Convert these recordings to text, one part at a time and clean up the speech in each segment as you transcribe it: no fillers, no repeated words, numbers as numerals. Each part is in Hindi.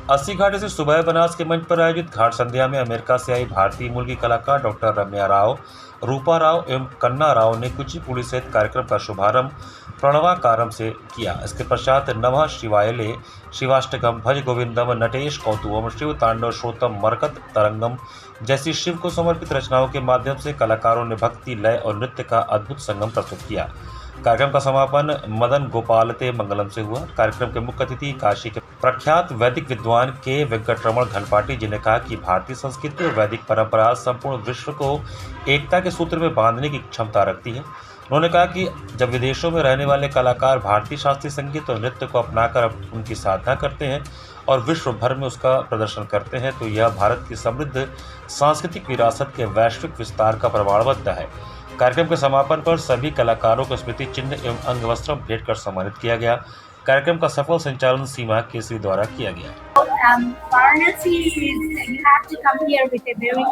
अस्सी घाट स्थित सुबह बनास के मंच पर आयोजित घाट संध्या में अमेरिका से आई भारतीय मूल की कलाकार डॉक्टर रम्या राव, रूपा राव एवं कन्ना राव ने कुचिपुड़ी सहित कार्यक्रम का शुभारंभ प्रणवाकारम से किया। इसके पश्चात नमः शिवायले, शिवाष्टकम, भज गोविंदम, नटेश कौतुकम, शिव तांडव श्रोतम, मरकत तरंगम जैसी शिव को समर्पित रचनाओं के माध्यम से कलाकारों ने भक्ति, लय और नृत्य का अद्भुत संगम प्रस्तुत किया। कार्यक्रम का समापन मदन गोपालते मंगलम से हुआ। कार्यक्रम के मुख्य अतिथि काशी के प्रख्यात वैदिक विद्वान के वेंकटरमण घनपाटी जी ने कहा कि भारतीय संस्कृति और वैदिक परंपरा संपूर्ण विश्व को एकता के सूत्र में बांधने की क्षमता रखती है। उन्होंने कहा कि जब विदेशों में रहने वाले कलाकार भारतीय शास्त्रीय संगीत और नृत्य को अपनाकर उनकी साधना करते हैं और विश्व भर में उसका प्रदर्शन करते हैं, तो यह भारत की समृद्ध सांस्कृतिक विरासत के वैश्विक विस्तार का प्रमाण बनता है। कार्यक्रम के समापन पर सभी कलाकारों को स्मृति चिन्ह एवं अंग वस्त्र भेंट कर सम्मानित किया गया। कार्यक्रम का सफल संचालन सीमा केसरी द्वारा किया गया। Varanasi is you have to come here with a very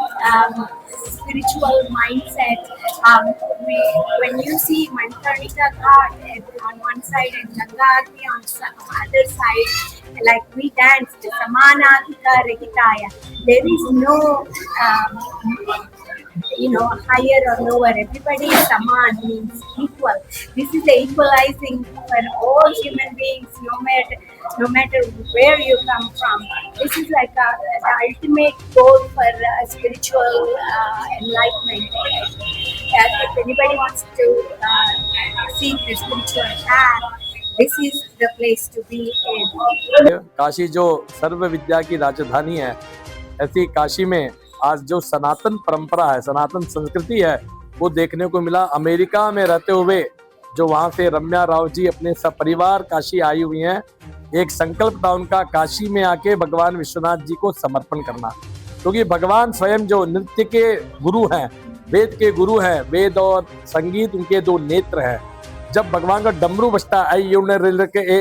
spiritual mindset. When you see Manikarnika Ghat on one side and Ganga Aarti on some other side, like we danced Samanadhika Rahitaya. There is no higher or lower. Everybody is saman, means equal. This is the equalizing for all human beings, no matter where you come from. This is like the ultimate goal for spiritual enlightenment. If anybody wants to seek the spiritual path, this is the place to be in. Kashi जो सर्व विद्या की राजधानी है, ऐसी काशी में आज जो सनातन परंपरा है, सनातन संस्कृति है, वो देखने को मिला। अमेरिका में रहते हुए जो वहाँ से रम्या राव जी अपने सपरिवार काशी आई हुई हैं, एक संकल्प था उनका काशी में आके भगवान विश्वनाथ जी को समर्पण करना, क्योंकि भगवान स्वयं जो नृत्य के गुरु हैं, वेद के गुरु हैं, वेद और संगीत उनके दो नेत्र हैं। जब भगवान का डमरू बजता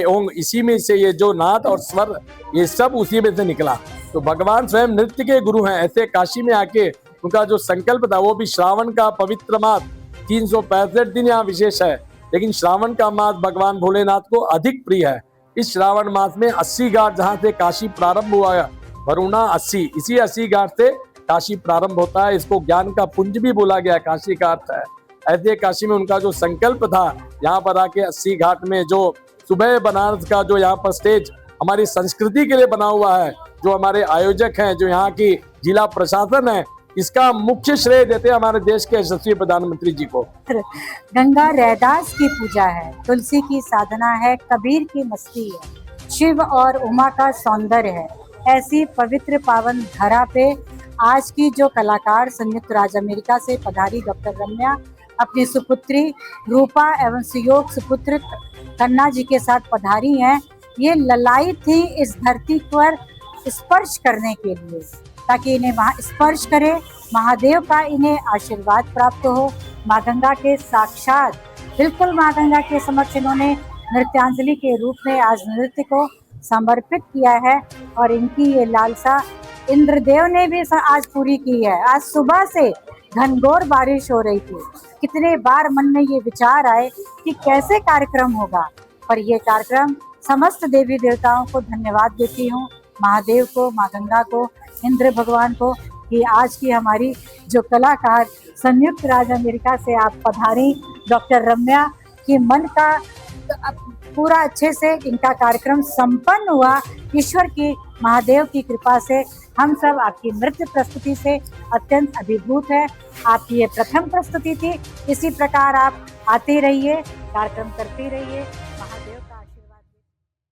ओंग, इसी में से ये जो नाद और स्वर, ये सब उसी में से निकला। तो भगवान स्वयं नृत्य के गुरु हैं। ऐसे काशी में आके उनका जो संकल्प था, वो भी श्रावण का पवित्र मास, 365 दिन यहाँ विशेष है, लेकिन श्रावण का मास भगवान भोलेनाथ को अधिक प्रिय है। इस श्रावण मास में 80 घाट जहाँ से काशी प्रारंभ हुआ है, वरुणा 80, इसी 80 घाट से काशी प्रारंभ होता है। इसको ज्ञान का पुंज भी बोला गया, काशी का अर्थ है। ऐसे काशी में उनका जो संकल्प था, यहाँ पर आके 80 घाट में जो सुबह बनारस का जो यहाँ पर स्टेज हमारी संस्कृति के लिए बना हुआ है, जो हमारे आयोजक हैं, जो यहाँ की जिला प्रशासन है, इसका मुख्य श्रेय देते हैं हमारे देश के यशस्वी प्रधानमंत्री जी को। गंगा रैदास की पूजा है, तुलसी की साधना है, कबीर की मस्ती है, शिव और उमा का सौंदर्य है। ऐसी पवित्र पावन धरा पे आज की जो कलाकार संयुक्त राज्य अमेरिका से पधारी डॉक्टर रम्या अपनी सुपुत्री रूपा एवं सुयोग सुपुत्र कन्ना जी के साथ पधारी हैं। ये ललाई थी इस धरती पर स्पर्श करने के लिए, ताकि इन्हें वहाँ स्पर्श करे, महादेव का इन्हें आशीर्वाद प्राप्त हो। माँ गंगा के साक्षात, बिल्कुल माँ गंगा के समक्ष इन्होंने नृत्यांजलि के रूप में आज नृत्य को समर्पित किया है और इनकी ये लालसा इंद्रदेव ने भी आज पूरी की है। आज सुबह से घनघोर बारिश हो रही थी, कितने बार मन में ये विचार आए कि कैसे कार्यक्रम होगा, पर ये कार्यक्रम समस्त देवी देवताओं को धन्यवाद देती हूँ, महादेव को, माँ गंगा को, इंद्र भगवान को, कि आज की हमारी जो कलाकार संयुक्त राज्य अमेरिका से आप पधारी डॉक्टर रम्या की मन का पूरा अच्छे से इनका कार्यक्रम संपन्न हुआ। ईश्वर की, महादेव की कृपा से हम सब आपकी नृत्य प्रस्तुति से अत्यंत अभिभूत है। आपकी ये प्रथम प्रस्तुति थी, इसी प्रकार आप आते रहिए, कार्यक्रम करते रहिए। महादेव का